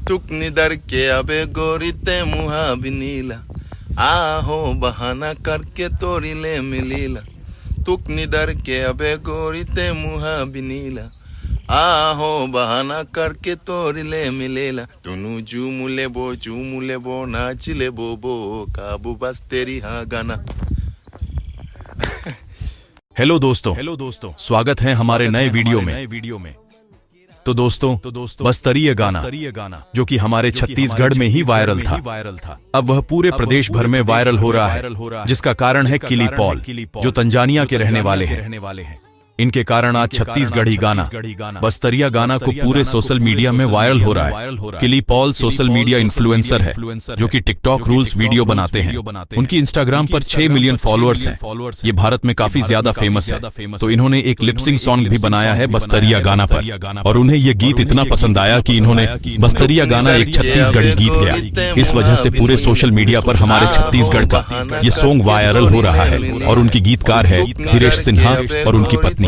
टुकनी के अबे गोरीते मुहा बिनीला आहो बहाना करके तोरिले मिलीला टुकनी के अबे गोरीते मुहा बिनीला आहो बहाना करके तोरिले मिलेला तुनु जूमुले बो नाचिले बो काबू बस तेरी हाँ गाना। हेलो दोस्तों स्वागत है हमारे नए वीडियो में। तो दोस्तों बस्तरिया गाना जो कि हमारे छत्तीसगढ़ में ही वायरल था, अब वह पूरे प्रदेश भर में वायरल हो रहा है, जिसका कारण है किली पॉल, जो तंजानिया के रहने वाले हैं। इनके कारण आज छत्तीसगढ़ी गाना बस्तरिया गाना को पूरे सोशल मीडिया में वायरल हो रहा है। किली पॉल सोशल मीडिया इन्फ्लुएंसर है, जो कि टिकटॉक रूल्स वीडियो बनाते हैं। उनकी इंस्टाग्राम पर 6 मिलियन फॉलोअर्स हैं। ये भारत में काफी ज्यादा फेमस है, तो इन्होंने एक लिपसिंग सॉन्ग भी बनाया है बस्तरिया गाना पर, और उन्हें ये गीत इतना पसंद आया कि इन्होंने बस्तरिया गाना एक छत्तीसगढ़ी गीत गया। इस वजह से पूरे सोशल मीडिया पर हमारे छत्तीसगढ़ का ये सॉन्ग वायरल हो रहा है, और उनकी गीतकार है हिरेश सिन्हा और उनकी पत्नी।